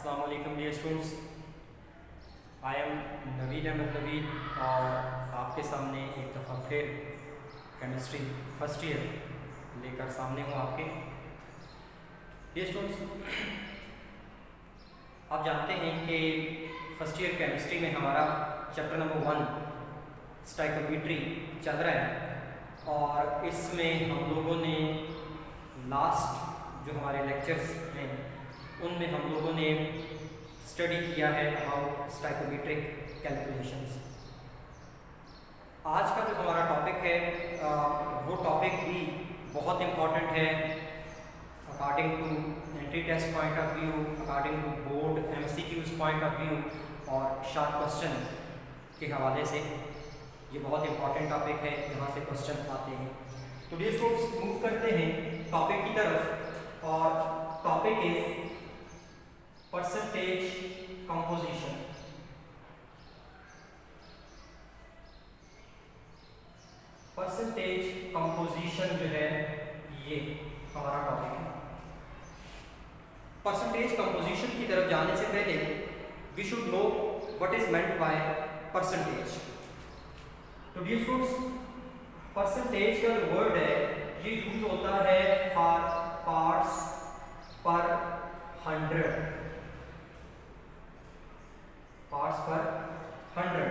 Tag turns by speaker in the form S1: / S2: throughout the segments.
S1: अस्सलाम वालेकुम dear students, I am Naveed Ahmed Naveed और आपके सामने एक दफ़ा फिर केमिस्ट्री फर्स्ट ईयर लेकर सामने हूँ आपके। डियर स्टूडेंट्स, आप जानते हैं कि फर्स्ट ईयर केमिस्ट्री में हमारा चैप्टर नंबर 1 स्टाइकोमेट्री चल रहा है और इसमें हम लोगों ने लास्ट जो हमारे लेक्चर्स हैं उनमें हम लोगों ने स्टडी किया है अबाउट स्टाइकोमेट्रिक कैलकुलेशंस। आज का जो हमारा टॉपिक है वो टॉपिक भी बहुत इम्पॉर्टेंट है according to entry test point of view, according to board MCQs point of view और शॉर्ट क्वेश्चन के हवाले से ये बहुत इम्पॉर्टेंट टॉपिक है, यहाँ से क्वेश्चन आते हैं। तो डियर स्टूडेंट्स, मूव करते हैं टॉपिक की तरफ और topic is percentage composition. Percentage composition जो है ये हमारा टॉपिक है। परसेंटेज कंपोजिशन की तरफ जाने से पहले we should know what is meant by percentage. तो डियर स्टूडेंट्स, परसेंटेज का जो वर्ड है ये यूज होता है फॉर पार्ट्स पर 100, पार्ट्स पर 100।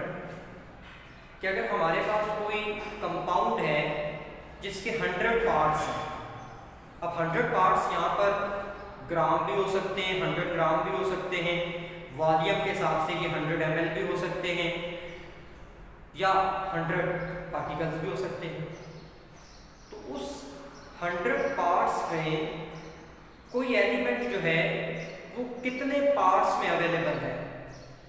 S1: कि अगर हमारे पास कोई कंपाउंड है जिसके 100 पार्ट्स हैं, अब 100 पार्ट्स यहाँ पर ग्राम भी हो सकते हैं, 100 ग्राम भी हो सकते हैं, वॉल्यूम के हिसाब से ये 100 ml भी हो सकते हैं या 100 पार्टिकल्स भी हो सकते हैं। तो उस 100 पार्ट्स में कोई एलिमेंट जो है वो कितने पार्ट्स में अवेलेबल है,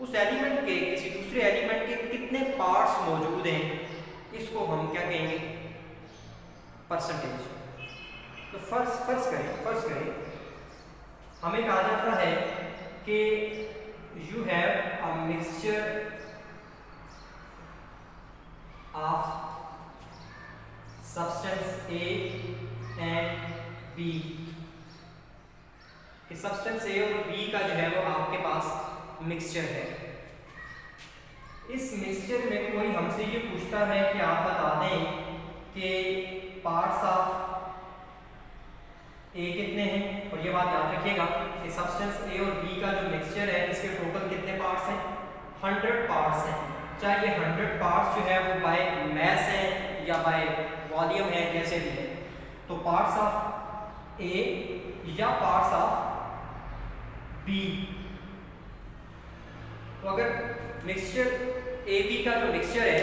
S1: उस एलिमेंट के किसी दूसरे एलिमेंट के कितने पार्ट्स मौजूद हैं, इसको हम क्या कहेंगे, परसेंटेज। तो फर्ज करें हमें कहा जाता है कि you have a mixture of substance A and B। कि सब्सटेंस A और B का जो है वो आपके पास मिक्सचर है। इस मिक्सचर में कोई हमसे ये पूछता है कि आप बता दें कि पार्ट्स ऑफ A कितने हैं, और ये बात याद रखिएगा कि सब्सटेंस A और B का जो मिक्सचर है इसके टोटल कितने पार्ट्स हैं, 100 पार्ट्स हैं। चाहे ये 100 पार्ट्स जो है वो बाय मैस है या बाय वॉल्यूम है, जैसे भी है। तो पार्ट्स ऑफ A या पार्ट्स ऑफ B, तो अगर मिक्सचर AB का जो मिक्सचर है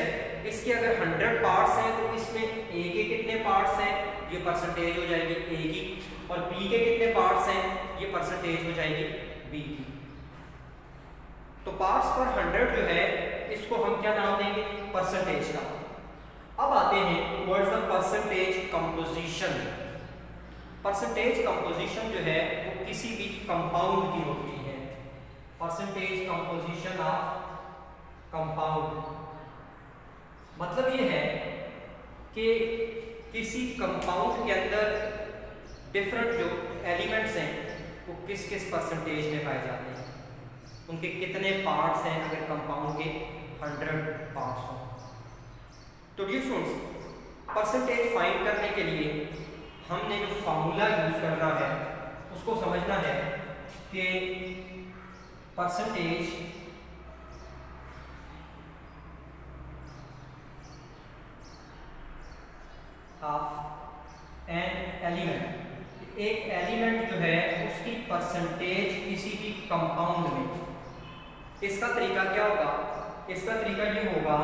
S1: इसके अगर 100 पार्ट्स हैं तो इसमें A के कितने पार्ट्स हैं, ये परसेंटेज हो जाएगी A की, और B के कितने पार्ट्स हैं, ये परसेंटेज हो जाएगी B की। तो पार्ट्स पर 100 जो है इसको हम क्या नाम देंगे, परसेंटेज का। अब आते हैं towards the percentage composition. Percentage composition जो है वो किसी भी कंपाउंड की होती है। परसेंटेज कंपोजिशन ऑफ कंपाउंड मतलब ये है कि किसी कंपाउंड के अंदर डिफरेंट जो एलिमेंट्स हैं वो किस किस परसेंटेज में पाए जाते हैं, उनके कितने पार्ट्स हैं अगर कंपाउंड के 100 पार्ट्स हों। तो डियर स्टूडेंट्स, परसेंटेज फाइंड करने के लिए हमने जो फार्मूला यूज करना है उसको समझना है कि परसेंटेज ऑफ एन एलिमेंट, एक एलिमेंट जो है उसकी परसेंटेज किसी भी कंपाउंड में। इसका तरीका क्या होगा, इसका तरीका ये होगा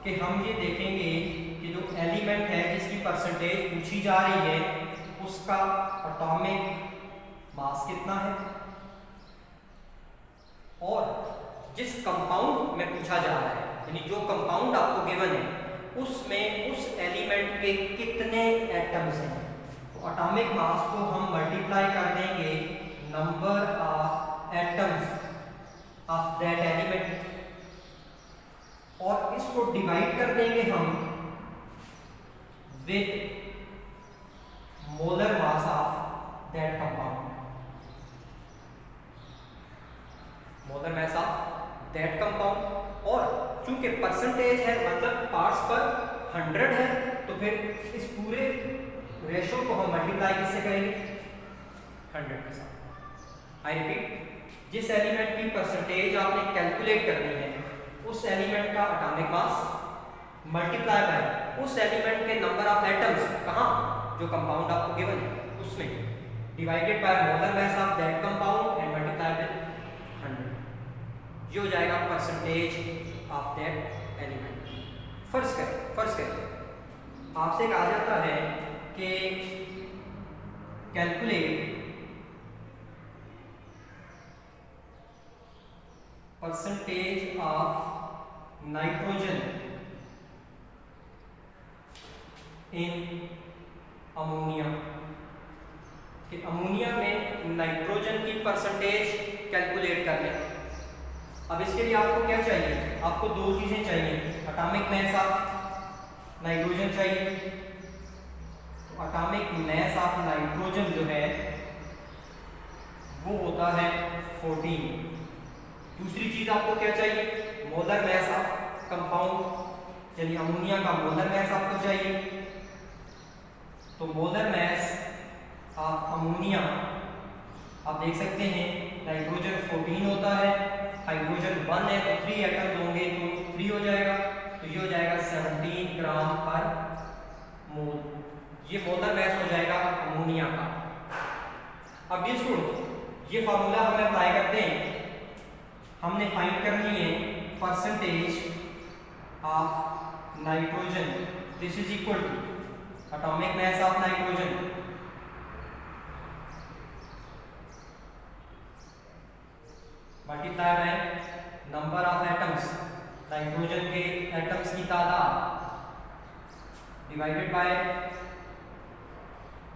S1: कि हम ये देखेंगे कि जो एलिमेंट है जिसकी परसेंटेज पूछी जा रही है उसका एटॉमिक मास कितना है, और जिस कंपाउंड में पूछा जा रहा है यानी जो कंपाउंड आपको गिवन है उसमें उस एलिमेंट के कितने एटम्स हैं। तो एटॉमिक मास को हम मल्टीप्लाई कर देंगे number of atoms of that element, और इसको डिवाइड कर देंगे हम with molar mass of that compound. Percentage है मतलब पार्ट्स पर 100 है, तो फिर इस पूरे रेशो को हम मल्टीप्लाई किससे करेंगे? 100 के साथ। आई रिपीट, जिस एलिमेंट की परसेंटेज आपने कैलकुलेट करनी है उस एलिमेंट का एटॉमिक मास मल्टीप्लाई बाय उस एलिमेंट के नंबर ऑफ एटम्स, कहाँ? जो कंपाउंड आपको गिवन है उसमें, divided by molar mass of that compound and multiply by 100। ये हो जाएगा परसेंटेज ऑफ दैट एलिमेंट। फर्ज करें आपसे कहा जाता है कि calculate percentage of nitrogen in ammonia, कि अमोनिया में नाइट्रोजन की परसेंटेज कैलकुलेट कर लें। अब इसके लिए आपको क्या चाहिए? आपको दो चीजें चाहिए, एटॉमिक मास ऑफ नाइट्रोजन चाहिए, तो एटॉमिक मास ऑफ नाइट्रोजन जो है वो होता है 14। दूसरी चीज आपको क्या चाहिए? मोलर मास ऑफ कंपाउंड, यानी अमोनिया का मोलर मास आपको चाहिए। तो मोलर मास ऑफ अमोनिया आप देख सकते हैं नाइट्रोजन 14 होता है, हाइड्रोजन 1 है तो 3 एटम्स होंगे तो 3 हो जाएगा, तो ये हो जाएगा 17 ग्राम पर मोल। ये मोलर मास हो जाएगा अमोनिया का। अब ये सुनो, ये फार्मूला हमें अप्लाई करते हैं, हमने फाइंड करनी है percentage of nitrogen, this is equal to atomic mass of nitrogen multiply by number of atoms, nitrogen के एटम्स की तादाद, divided by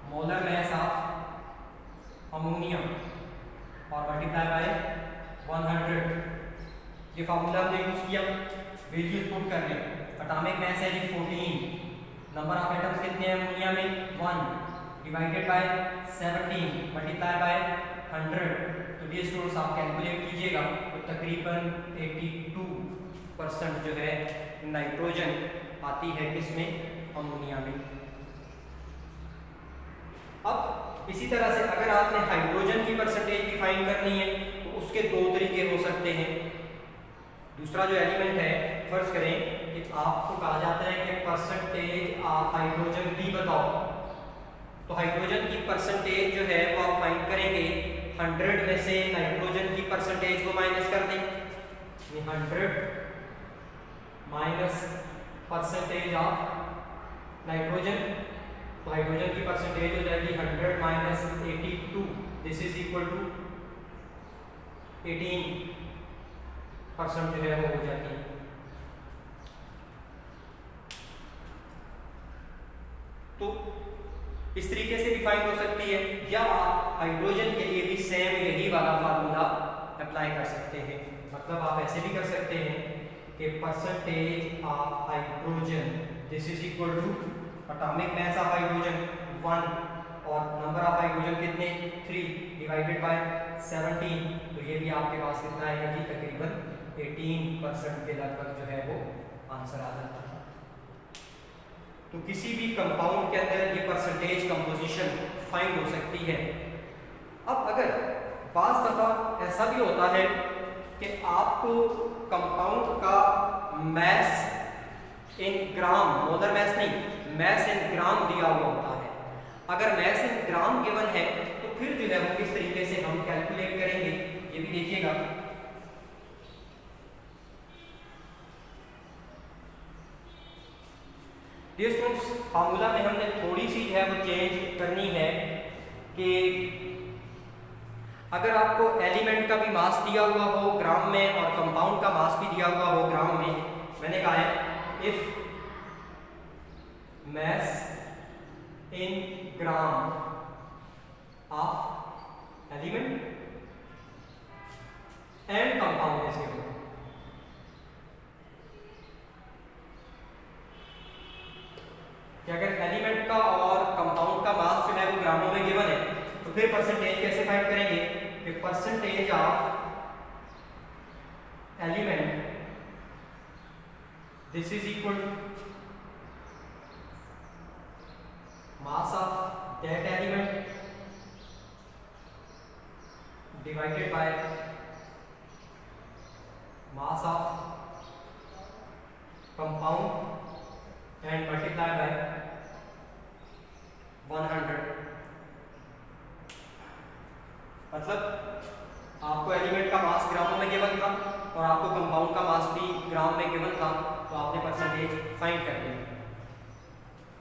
S1: molar mass of ammonia और मल्टीप्लाई बाय 100। ये फार्मूला हमने यूज किया, वैल्यूज पुट कर लें। एटॉमिक मास है जी 14, नंबर ऑफ एटम्स कितने हैं अमोनिया में? 1, डिवाइडेड बाय 17 मल्टीप्लाई बाय 100। तो ये स्टूडेंट्स आप कैलकुलेट कीजिएगा तो तकरीबन 82% जो है नाइट्रोजन आती है किसमें? अमोनिया में। अब इसी तरह से अगर आपने हाइड्रोजन की परसेंटेज भी फाइंड करनी है तो उसके दो तरीके हो सकते हैं। दूसरा जो एलिमेंट है, फर्ज करें कि आपको कहा जाता है कि परसेंटेज ऑफ हाइड्रोजन भी बताओ, तो हाइड्रोजन की परसेंटेज जो है वो आप फाइंड करेंगे 100 में से नाइट्रोजन की परसेंटेज को माइनस कर दें, 100 माइनस परसेंटेज ऑफ नाइट्रोजन, तो हाइड्रोजन की परसेंटेज हो जाएगी 100 minus 82, this is equal to 18% जो है वो हो जाती है। तो इस तरीके से भी फाइंड हो सकती है, या आप हाइड्रोजन के लिए भी सेम यही वाला फार्मूला अप्लाई कर सकते हैं। मतलब आप ऐसे भी कर सकते हैं कि percentage of hydrogen this is equal to atomic mass of hydrogen 1 और नंबर ऑफ हाइड्रोजन कितने? 3 डिवाइडेड बाय 17, तो ये भी आपके पास कितना आएगा जी? तकरीबन 18% के लगभग जो है वो आंसर आ जाता है। तो किसी भी कंपाउंड के अंदर ये परसेंटेज कंपोजिशन फाइंड हो सकती है। अब अगर बाज़ दफ़ा ऐसा भी होता है कि आपको कंपाउंड का मैस इन ग्राम, मोलर मैस नहीं, मैस इन ग्राम दिया हुआ होता है। अगर मैस इन ग्राम गिवन है तो फिर जो है वो किस तरीके से हम कैलकुलेट करेंगे ये भी देखिएगा। डियर स्टूडेंट्स, फार्मूला में हमने थोड़ी सी है वो चेंज करनी है कि अगर आपको एलिमेंट का भी मास दिया हुआ हो ग्राम में और कंपाउंड का मास भी दिया हुआ हो ग्राम में, मैंने कहा है if mass in gram of element and compound is given. कि अगर एलिमेंट का और कंपाउंड का मास जो है वो ग्रामों में गिवन है तो फिर परसेंटेज कैसे फाइंड करेंगे कि percentage of element this is equal to mass of that element divided by mass of compound and multiply by 100। मतलब आपको एलिमेंट का मास ग्रामों में गिवन था और आपको कंपाउंड का मास भी ग्राम में गिवन था, तो आपने परसेंटेज फाइंड कर लिया।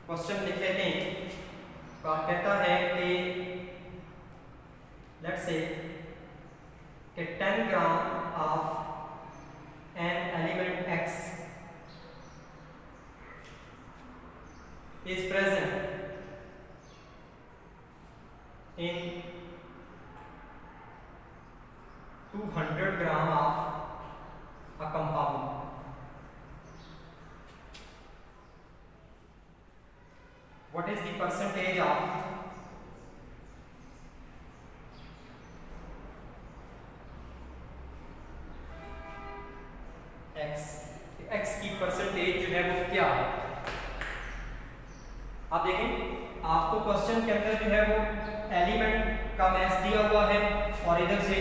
S1: क्वेश्चन लिख लेते हैं। कहता है कि लेट्स से कि 10 gram of an element x is present in 200 gram of a compound. What is the percentage of x? x की परसेंटेज जो है वो क्या है? आप देखें, आपको क्वेश्चन के अंदर जो है वो एलिमेंट का मास दिया हुआ है और इधर से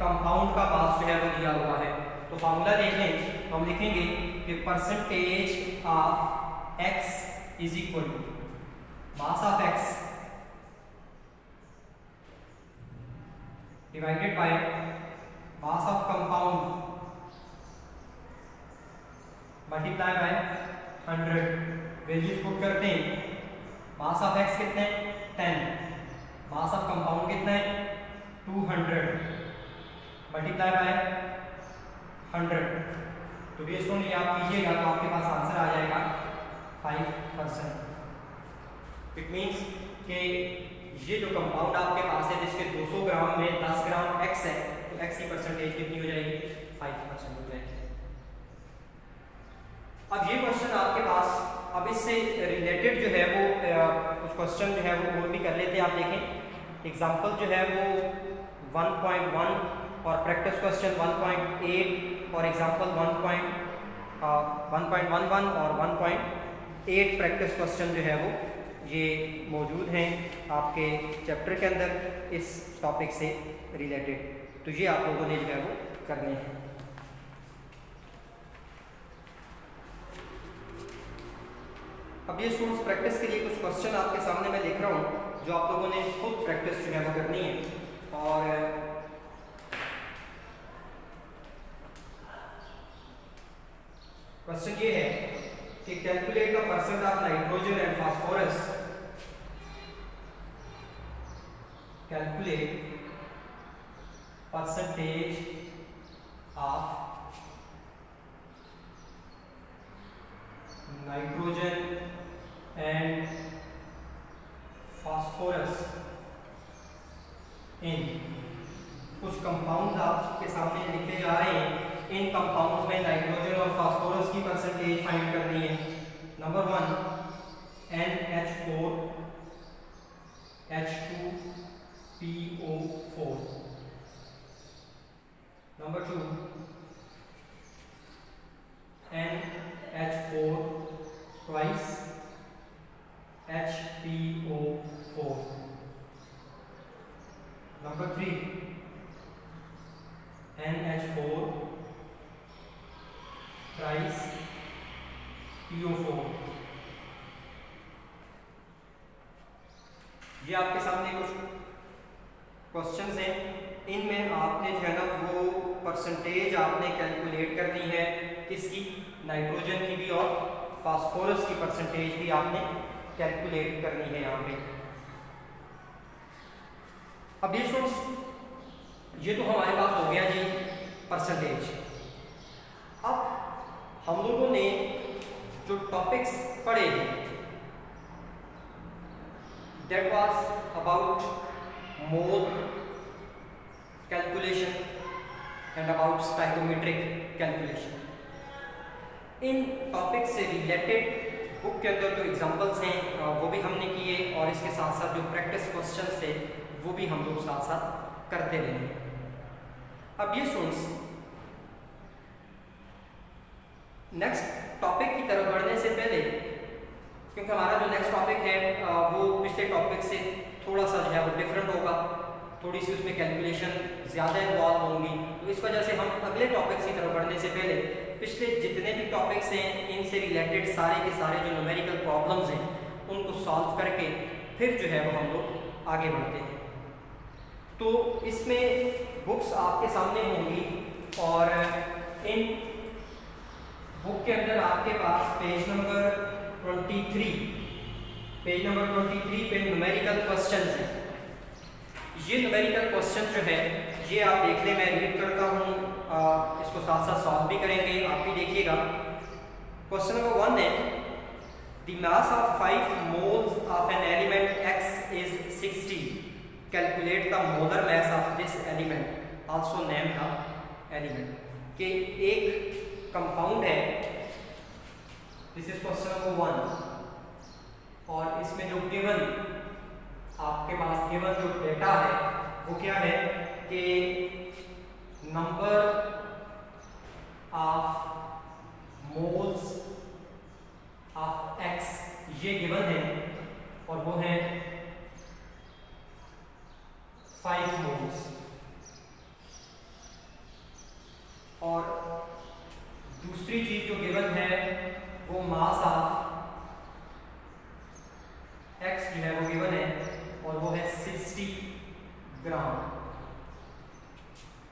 S1: कंपाउंड का मास जो है वो दिया हुआ है। तो फार्मूला देख लें, हम लिखेंगे कि percentage of x is equal to mass of x divided by mass of compound multiply by 100। Values put करते हैं। मास ऑफ x कितने हैं? 10। मास ऑफ कंपाउंड कितना है? 200 मल्टीप्लाई बाय 100। तो ये इसको नहीं आप कीजिएगा तो आपके पास आंसर आ जाएगा 5%। इट मीन्स कि ये जो कंपाउंड आपके पास है जिसके 200 ग्राम में 10 ग्राम x है, तो x की परसेंटेज कितनी हो जाएगी? 5% हो जाएगी। अब ये क्वेश्चन आपके पास, अब इससे रिलेटेड जो है वो कुछ क्वेश्चन जो है वो और भी कर लेते हैं। आप देखें एग्जांपल जो है वो 1.1 और प्रैक्टिस क्वेश्चन 1.8 और एग्जांपल 1.11 और 1.8 प्रैक्टिस क्वेश्चन जो है वो ये मौजूद हैं आपके चैप्टर के अंदर इस टॉपिक से रिलेटेड। तो ये आप लोगों ने जो है वो करने हैं। अब ये स्टूडेंट्स प्रैक्टिस के लिए कुछ क्वेश्चन आपके सामने मैं लिख रहा हूँ जो आप लोगों ने खुद प्रैक्टिस जो है वो करनी है। और क्वेश्चन ये है कि calculate the percent of nitrogen and phosphorus, calculate percentage of nitrogen and phosphorus in, कुछ कंपाउंड्स आपके सामने लिखे जा रहे हैं। इन कंपाउंड्स में नाइट्रोजन और फास्फोरस की परसेंटेज फाइंड करनी है। Number 1 NH4 H2PO4, number 2 NH4 twice HPO4, number 3 NH4 thrice PO4। ये आपके सामने कुछ क्वेश्चंस हैं। इनमें आपने जो है ना वो परसेंटेज आपने कैलकुलेट करनी है, किसकी? नाइट्रोजन की भी और फास्फोरस की परसेंटेज भी आपने कैलकुलेट करनी है यहाँ पे। अब ये स्टूडेंट्स ये तो हमारे पास हो गया जी परसेंटेज। अब हम लोगों ने जो टॉपिक्स पढ़े that was about mole calculation and about stoichiometric calculation. In topic से रिलेटेड बुक के अंदर जो एग्जांपल्स हैं वो भी हमने किए और इसके साथ साथ जो प्रैक्टिस क्वेश्चंस थे वो भी हम लोग साथ साथ करते रहे। अब ये स्टूडेंट्स नेक्स्ट टॉपिक की तरफ बढ़ने से पहले, क्योंकि हमारा जो नेक्स्ट टॉपिक है वो पिछले टॉपिक से थोड़ा सा जो है वो डिफरेंट होगा, थोड़ी सी उसमें कैलकुलेशन ज़्यादा इन्वॉल्व होंगी, तो इस वजह से हम अगले टॉपिक की तरफ बढ़ने से पहले पिछले जितने भी टॉपिक्स हैं इनसे रिलेटेड सारे के सारे जो न्यूमेरिकल प्रॉब्लम्स हैं उनको सॉल्व करके फिर जो है वो हम लोग आगे बढ़ते हैं। तो इसमें बुक्स आपके सामने होंगी और इन बुक के अंदर आपके पास पेज नंबर 23 पे न्यूमेरिकल क्वेश्चंस हैं। ये न्यूमेरिकल क्वेश्चन जो है ये आप देख लें, मैं रीड करता हूँ, इसको साथ साथ सॉल्व भी करेंगे, आप भी देखिएगा। क्वेश्चन नंबर 1 है the mass of 5 moles of an element x is 60, calculate the molar mass of this element, also name the element. कि एक कंपाउंड है, दिस इज क्वेश्चन नंबर 1, और इसमें जो गिवन आपके पास गिवन जो डेटा है वो क्या है कि number of moles of x ये गिवन है और वो है 5 मोल्स, और दूसरी चीज जो गिवन है वो मास ऑफ x जो है वो गिवन है और वो है 60 ग्राम।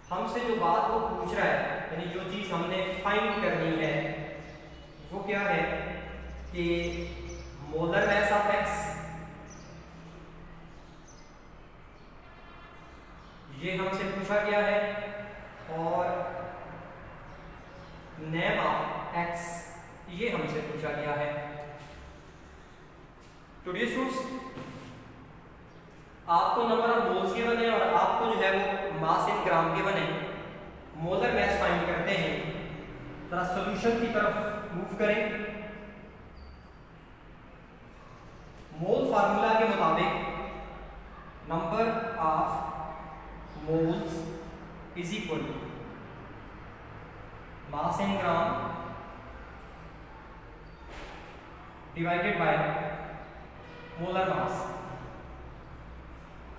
S1: हमसे जो बात वो पूछ रहा है, यानी जो चीज हमने फाइंड करनी है वो क्या है कि मोलर मास ऑफ x, ये हमसे पूछा गया है, और नेम ऑफ x ये हमसे पूछा गया है। तो डियर स्टूडेंट्स, आपको नंबर ऑफ मोल्स गिवन है और आपको जो है वो मास इन ग्राम गिवन है। मोलर मास फाइंड करते हैं, जरा सॉल्यूशन की तरफ मूव करें। मोल फार्मूला के मुताबिक number of moles is equal to mass in gram divided by molar mass.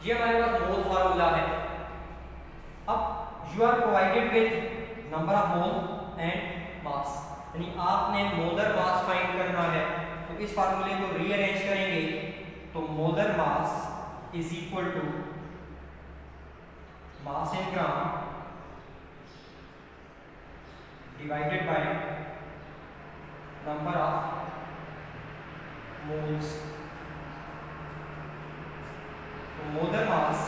S1: ये हमारे पास मोल फार्मूला है। अब you are provided with number of mole and mass, यानी आपने मोलर मास फाइंड करना है, तो इस फार्मूले को रीअरेंज करेंगे तो molar mass is equal to mass in gram divided by number of moles. Molar mass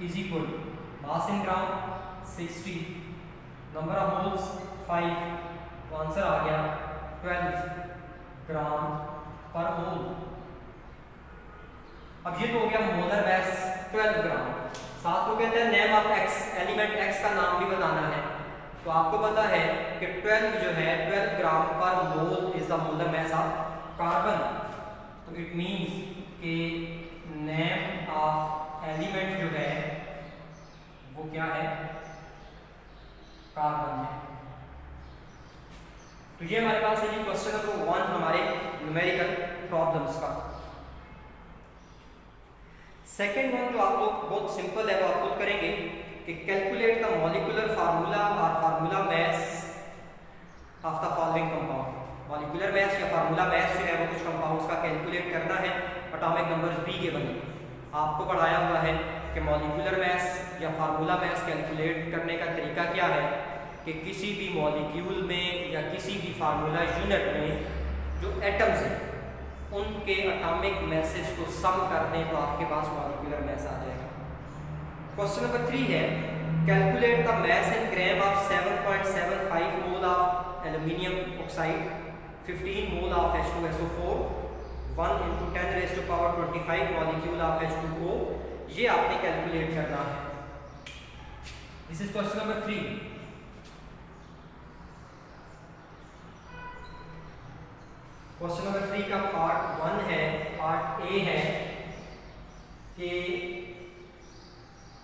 S1: is equal mass in gram 60, number of moles 5, तो आंसर आ गया 12 ग्राम पर मोल। अब ये तो हो गया मोलर मास 12 ग्राम। साथ में कहते हैं name of x, element x का नाम भी बताना है, तो आपको पता है कि 12 जो है 12 ग्राम पर mole is the molar mass of carbon. तो इट मींस कि नेम ऑफ एलिमेंट जो है वो क्या है, कार्बन है। तो ये हमारे पास है क्वेश्चन नंबर 1 हमारे न्यूमेरिकल प्रॉब्लम्स का। सेकेंड वन जो आप लोग बहुत सिंपल है वो आप लोग करेंगे कि कैलकुलेट द मॉलिक्यूलर फार्मूला और formula mass of the following compound. Molecular mass या फार्मूला मास जो है वो कुछ कंपाउंड्स का कैलकुलेट करना है, एटॉमिक नंबर्स बी के बने। आपको पढ़ाया हुआ है कि मॉलिक्यूलर मास या फार्मूला मास कैलकुलेट करने का तरीका क्या है कि किसी भी मॉलिक्यूल में या किसी भी फार्मूला यूनिट में जो एटम्स हैं उनके एटॉमिक मासेस को सम कर दें तो आपके पास मॉलिक्यूलर मास आ जाएगा। क्वेश्चन नंबर 3 है calculate the mass in gram of 7.75 mole of aluminium oxide, 15 mole of H2SO4, 1 × 10⁻25 molecule of H2O। ये आपने कैलकुलेट करना है। This is question number 3। Question number 3 का पार्ट 1 है, पार्ट ए है कि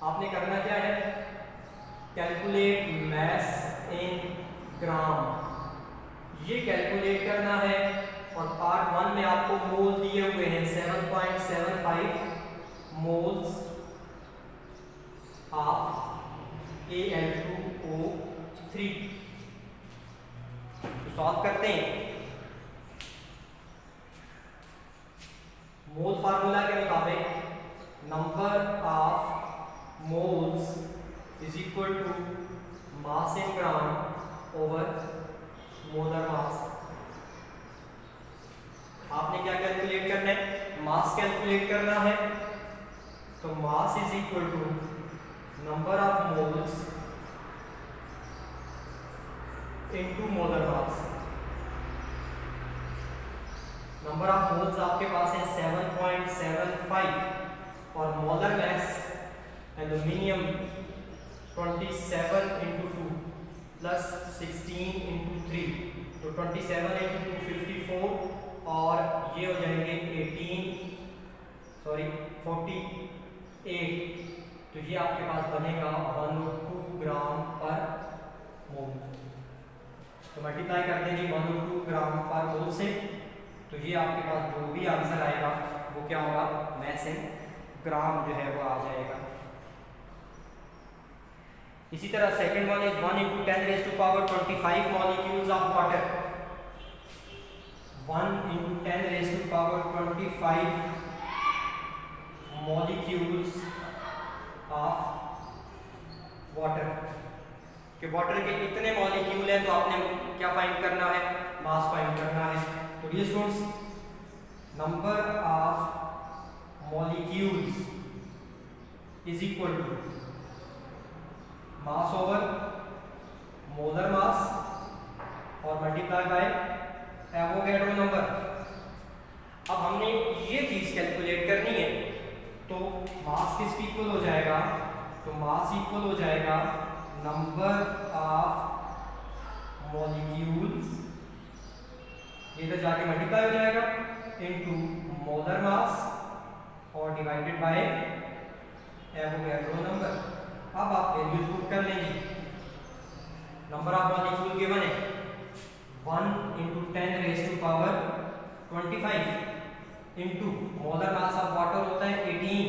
S1: आपने करना क्या है, कैलकुलेट मास इन ग्राम। ये कैलकुलेट करना है। और पार्ट 1 में आपको मोल दिए हुए हैं 7.75 मोल्स ऑफ Al2O3। तो सॉल्व करते हैं। मोल फार्मूला के मुताबिक number of moles is equal to mass in gram over molar mass. आपने क्या कैलकुलेट करना है? मास कैलकुलेट करना है। तो mass is equal to number of moles into molar mass. Number of moles आपके पास है 7.75 और molar mass aluminium 27 into 2 plus 16 into 3, तो 27 इंटू 2 54 और ये हो जाएंगे 48। तो ये आपके पास बनेगा 102 ग्राम पर मोल। तो मल्टीप्लाई कर देंगे 102 ग्राम पर मोल से। तो ये आपके पास जो भी आंसर आएगा वो क्या होगा? मैस इन ग्राम जो है वो आ जाएगा। इसी तरह second one is 1 × 10⁻25 molecules of water. 1 × 10⁻25 molecules of water. कि वाटर के कितने मॉलिक्यूल हैं, तो आपने क्या फाइंड करना है? मास फाइंड करना है। तो ये students number of molecules is equal to mass over molar mass और मल्टीप्लाई बाय एवोगैड्रो नंबर। अब हमने ये चीज कैलकुलेट करनी है। तो मास किसके इक्वल हो जाएगा? तो मास इक्वल हो जाएगा नंबर ऑफ मॉलिक्यूल्स, ये इधर जाके मल्टीप्लाई हो जाएगा, इनटू मोलर मास और डिवाइडेड बाय एवोगैड्रो नंबर। अब आप वैल्यूज पुट कर लेंगे। नंबर ऑफ मॉलिक्यूल गिवन है 1 × 10⁻25 into molar mass of water होता है 18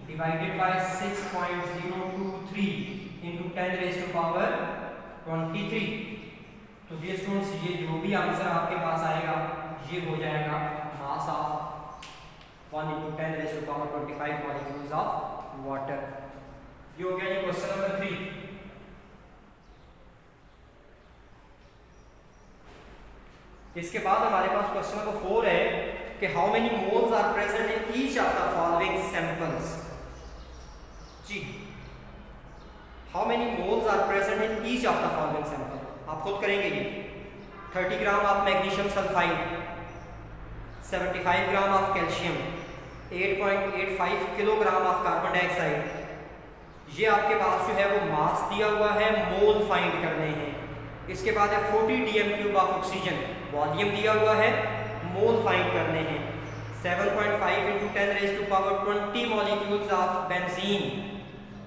S1: डिवाइडेड बाय 6.023 इनटू 10⁻23। तो ये स्टूडेंट्स ये जो भी आंसर आपके पास आएगा ये हो जाएगा mass of 1 × 10⁻25 molecules of water. ये हो गया जी क्वेश्चन नंबर 3। इसके बाद हमारे पास क्वेश्चन नंबर 4 है कि how many moles are present in each of the following samples. जी, how many moles are present in each of the following sample. आप खुद करेंगे ये। 30 gram of magnesium sulphide, 75 gram of calcium, 8.85 kilogram of carbon dioxide. ये आपके पास जो है वो मास दिया हुआ है, मोल फाइंड करने हैं। इसके बाद है 40 dm³ ऑफ ऑक्सीजन, वॉल्यूम दिया हुआ है, मोल फाइंड करने हैं। 7.5 × 10⁻20 मॉलिक्यूल्स ऑफ बेंजीन,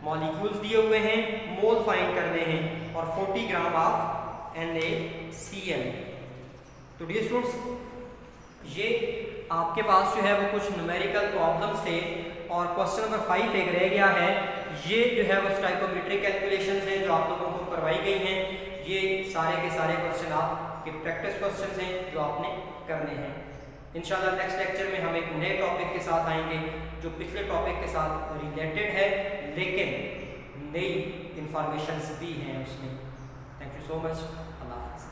S1: मॉलिक्यूल्स दिए हुए हैं, मोल फाइंड करने हैं। और 40 ग्राम ऑफ NaCl। तो डियर स्टूडेंट्स ये आपके पास जो है वो कुछ न्यूमेरिकल प्रॉब्लम्स थे। और क्वेश्चन नंबर 5 एक रह गया है। ये जो है वो स्टोइकोमेट्रिक कैलकुलेशंस हैं जो आप लोगों को करवाई गई हैं। ये सारे के सारे क्वेश्चन आपके प्रैक्टिस क्वेश्चंस हैं जो आपने करने हैं। इंशाल्लाह नेक्स्ट लेक्चर में हम एक नए टॉपिक के साथ आएंगे जो पिछले टॉपिक के साथ रिलेटेड है लेकिन नई इंफॉर्मेशंस भी हैं उसमें। Thank you so much. अल्लाह हाफ़िज़।